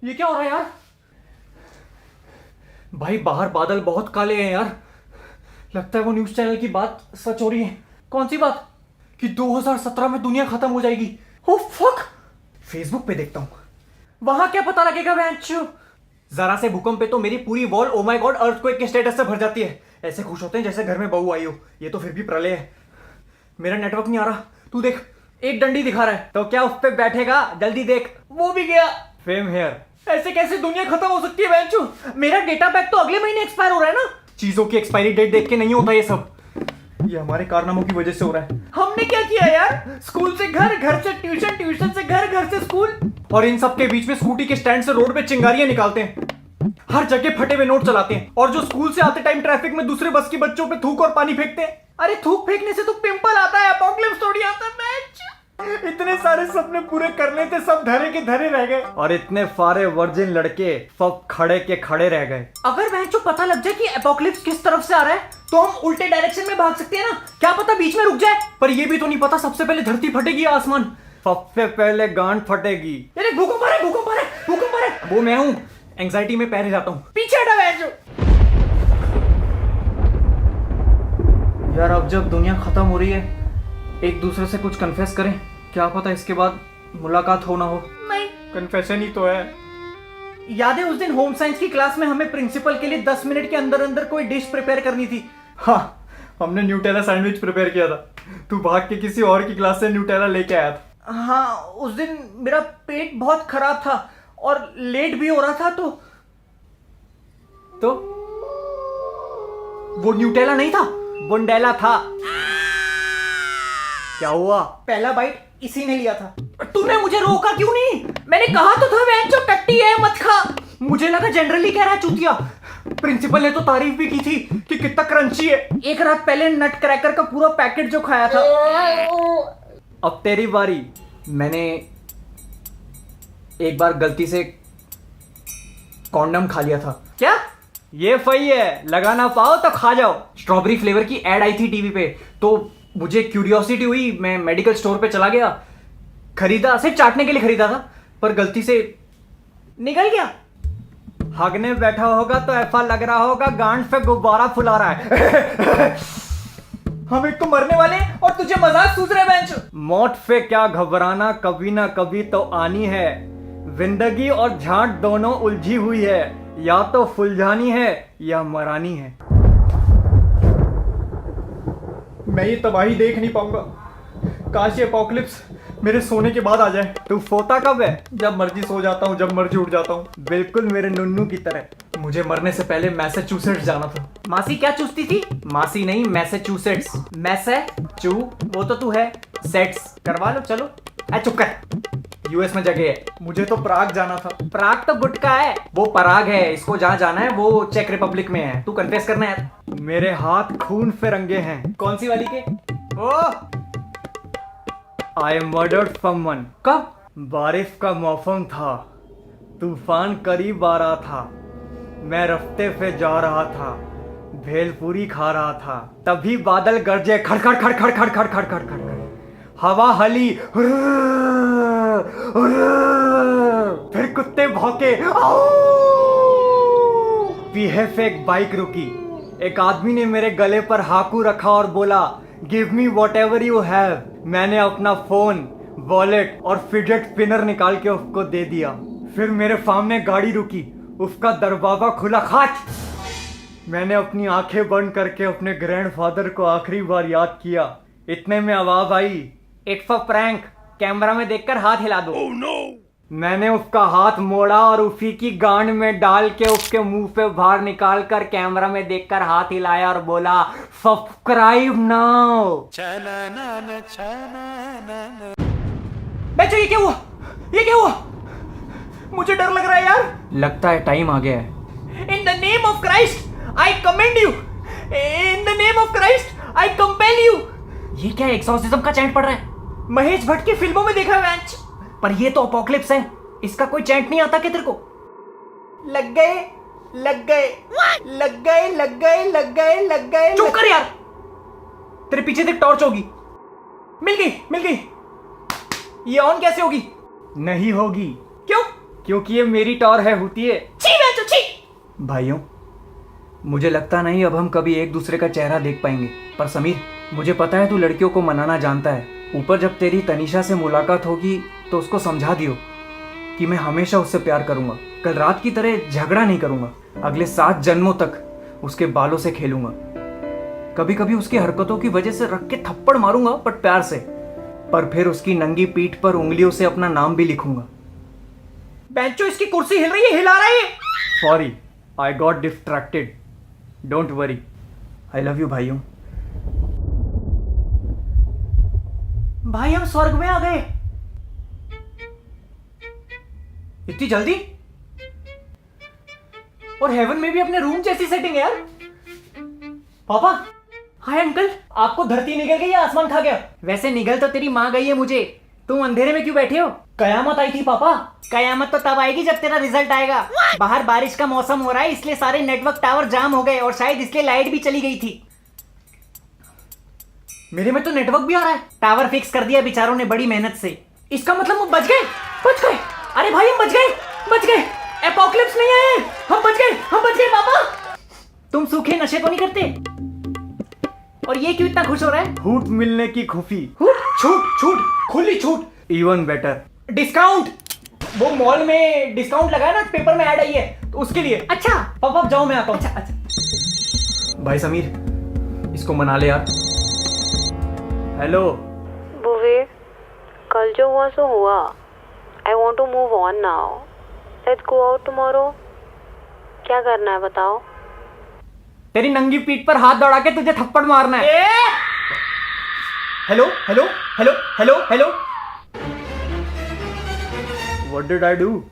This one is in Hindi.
ये क्या हो रहा है यार? भाई बाहर बादल बहुत काले हैं यार। लगता है वो न्यूज चैनल की बात सच हो रही है। कौन सी बात? कि 2017 में दुनिया खत्म हो जाएगी। Oh fuck. फेसबुक पे देखता हूं, वहां क्या पता लगेगा बेंचो। जरा से भूकंप पे तो मेरी पूरी wall oh my God earthquake के स्टेटस से भर जाती है। ऐसे खुश होते हैं जैसे घर में बहू आई हो। ये तो फिर भी प्रलय है। मेरा नेटवर्क नहीं आ रहा, तू देख एक डंडी दिखा रहा है। तो क्या उस पे बैठेगा? जल्दी देख, वो भी गया। Fame here. ऐसे कैसे दुनिया खत्म हो सकती है बेंचो? मेरा डेटा पैक तो अगले महीने एक्सपायर हो रहा है ना। चीजों की एक्सपायरी डेट देख के नहीं होता ये सब। ये हमारे कारनामों की वजह से हो रहा है। हमने क्या किया यार? स्कूल से घर, घर से ट्यूशन, ट्यूशन से घर, घर से स्कूल, और इन सब के बीच में स्कूटी के स्टैंड से रोड पे चिंगारियां निकालते हैं। हर जगह फटे हुए नोट चलाते हैं, और जो स्कूल से आते टाइम ट्रैफिक में दूसरे बस के बच्चों पे थूक और पानी फेंकते हैं। अरे थूक फेंकने से तो पिंपल आता है, एपोक्लिप्स थोड़ी आता है। इतने सारे सपने पूरे करने थे, सब धरे के धरे रह गए। और इतने सारे वर्जिन लड़के सब खड़े के खड़े रह गए। अगर बेंचो पता लग जाए कि एपोक्लिप्स किस तरफ से आ रहा है तो हम उल्टे डायरेक्शन में भाग सकते हैं ना। क्या पता बीच में रुक जाए। पर ये भी तो नहीं पता सबसे पहले धरती फटेगी या आसमान। सबसे पहले गांड फटेगी। अरे भूकंप आ रहा है, भूकंप आ रहा है, भूकंप आ रहा है। वो मैं हूं, एंग्जाइटी में पैर हिलाता हूं। पीछे हटा बेंचो। यार अब जब दुनिया खत्म हो रही है, एक दूसरे से कुछ कन्फेस करें। क्या पता इसके बाद मुलाकात हो ना हो। नहीं, कन्फेशन ही तो है। याद है उस दिन होम साइंस की क्लास में हमें प्रिंसिपल के लिए 10 मिनट के अंदर अंदर कोई डिश प्रिपेयर करनी थी। हाँ, हमने न्यूटेला सैंडविच प्रिपेयर किया था। तू भाग के किसी और की क्लास से न्यूटेला लेके आया था। हाँ, उस दिन मेरा पेट बहुत खराब था और लेट भी हो रहा था। तो वो न्यूटेला नहीं था, बुंडेला था। क्या हुआ? पहला बाइट इसी ने लिया था। तूने मुझे रोका क्यों नहीं? मैंने कहा तो था बेंचो टट्टी है मत खा। मुझे लगा जनरली कह रहा है चूतिया। प्रिंसिपल ने तो तारीफ भी की थी कि कितना क्रंची है। एक रात पहले नट क्रैकर का पूरा पैकेट जो खाया था। अब तेरी बारी। मैंने एक बार गलती से कॉन्डम खा लिया था। क्या? ये सही है, लगा ना पाओ तो खा जाओ। स्ट्रॉबेरी फ्लेवर की एड आई थी टीवी पे, तो मुझे क्यूरियोसिटी हुई। मैं मेडिकल स्टोर पे चला गया, खरीदा, सिर्फ चाटने के लिए खरीदा था, पर गलती से निकल गया। हगने बैठा होगा तो ऐसा लग रहा होगा गांड से गुब्बारा फुला रहा है। हम एक तो मरने वाले हैं और तुझे मजाक सूझ रहा है बेंच। मौत से क्या घबराना, कभी ना कभी तो आनी है। जिंदगी और झांट दोनों उलझी हुई है, या तो फुलझानी है या मरानी है। मैं ये तबाही देख नहीं पाऊंगा। काश ये एपोक्लिप्स मेरे सोने के बाद आ जाए। तू सोता कब है? जब मर्जी सो जाता हूँ, जब मर्जी उठ जाता हूँ, बिल्कुल मेरे नुन्नू की तरह। मुझे मरने से पहले मैसेच्यूसेट्स जाना था। मासी क्या चूसती थी? मासी नहीं, मैसेच्यूसेट्स। मैसेचू वो तो तू है, सेट्स करवा लो। चलो चुप कर। यूएस में जगह है। मुझे तो प्राग जाना था। प्राग तो गुटका है, वो पराग है। इसको जहाँ जाना है वो चेक रिपब्लिक में है। तू कन्फेस करना है। मेरे हाथ खून से रंगे हैं। कौन सी वाली के? ओह, I murdered someone। कब? बारिश का मौसम था, तूफान करीब आ रहा था, मैं रास्ते पे जा रहा था, भेलपूरी खा रहा था, तभी बादल गरजे, खड़खड़ खड़खड़ खड़खड़ खड़खड़ खड़खड़, हवा हली, फिर कुत्ते भौंके, पीछे से एक बाइक रुकी। एक आदमी ने मेरे गले पर हाकू रखा और बोला, give me what ever you have. मैंने अपना फोन, वॉलेट और फिजेट स्पिनर निकाल के उसको दे दिया। फिर मेरे सामने गाड़ी रुकी, उसका दरवाजा खुला, खाच। मैंने अपनी आंखें बंद करके अपने ग्रैंडफादर को आखिरी बार याद किया। इतने में आवाज आई, इट्स अ प्रैंक, कैमरा में देखकर हाथ हिला दो। oh, no! मैंने उसका हाथ मोड़ा और उसी की गांड में डाल के उसके मुंह पे बाहर निकाल कर कैमरा में देखकर हाथ हिलाया और बोला, सब्सक्राइब नाउ। बच्चों ये क्या हुआ? ये क्या हुआ? मुझे डर लग रहा है यार। लगता है टाइम आ गया है। In the name of Christ I commend you, in the name of Christ I compel you. ये क्या एक्सॉर्सिज्म का चैंट पड़ रहा है? महेश भट्ट की फिल्मों में देखा है मैच, पर ये तो अपोक्लिप्स है, इसका कोई चैंट नहीं आता क्या तेरे को? लग गए लग गए लग गए लग गए लग गए लग गए। चुप कर यार, तेरे पीछे से टॉर्च होगी। मिल गई मिल गई। ये ऑन कैसे होगी? नहीं होगी। क्यों? क्योंकि ये मेरी टॉर है, होती है। छी मैं तो छी। भाइयों, मुझे लगता नहीं अब हम कभी एक दूसरे का चेहरा देख पाएंगे। पर समीर, मुझे पता है तू लड़कियों को मनाना जानता है। ऊपर जब तेरी तनीषा से मुलाकात होगी तो उसको समझा दियो कि मैं हमेशा उससे प्यार करूंगा। कल रात की तरह झगड़ा नहीं करूंगा। अगले 7 जन्मों तक उसके बालों से खेलूंगा। कभी कभी उसकी हरकतों की वजह से रख के थप्पड़ मारूंगा, बट प्यार से। पर फिर उसकी नंगी पीठ पर उंगलियों से अपना नाम भी लिखूंगा। बेंचो, इसकी कुर्सी हिल रही है, हिला रहा है। Sorry, I got distracted. Don't worry, I love you भाइयों। भाई, हम स्वर्ग में आ गए। इतनी जल्दी? और हेवन में भी अपने रूम जैसी सेटिंग है यार। पापा। हाय अंकल, आपको धरती निगल गई या आसमान खा गया? वैसे निगल तो तेरी माँ गई है मुझे। तुम अंधेरे में क्यों बैठे हो? कयामत आई थी पापा। कयामत तो तब आएगी जब तेरा रिजल्ट आएगा। बाहर बारिश का मौसम हो रहा है, इसलिए सारे नेटवर्क टावर जाम हो गए और शायद इसलिए लाइट भी चली गई थी। मेरे में तो नेटवर्क भी आ रहा है। टावर फिक्स कर दिया बेचारों ने बड़ी मेहनत से। इसका मतलब वो बच गए। बच गए? अरे भाई, हम बच गए, बच गए। एपोकलिप्स नहीं आए, हम बच गए, हम बच गए पापा। तुम सूखे नशे तो नहीं करते? और ये क्यों इतना खुश हो रहा है? छूट मिलने की खुशी। छूट, छूट, खुली छूट। Even better discount. वो मॉल में डिस्काउंट लगा है ना, पेपर में ऐड आई है, तो उसके लिए। अच्छा पापा, अब जाओ, मैं आता हूँ। अच्छा अच्छा। भाई समीर, इसको मना ले यार। हेलो भुवी, कल जो हुआ सो हुआ। I want to move on now. Let's go out tomorrow. क्या करना है बताओ? तेरी नंगी पीठ पर हाथ दौड़ा के तुझे थप्पड़ मारना है। Hello hello hello hello hello. What did I do?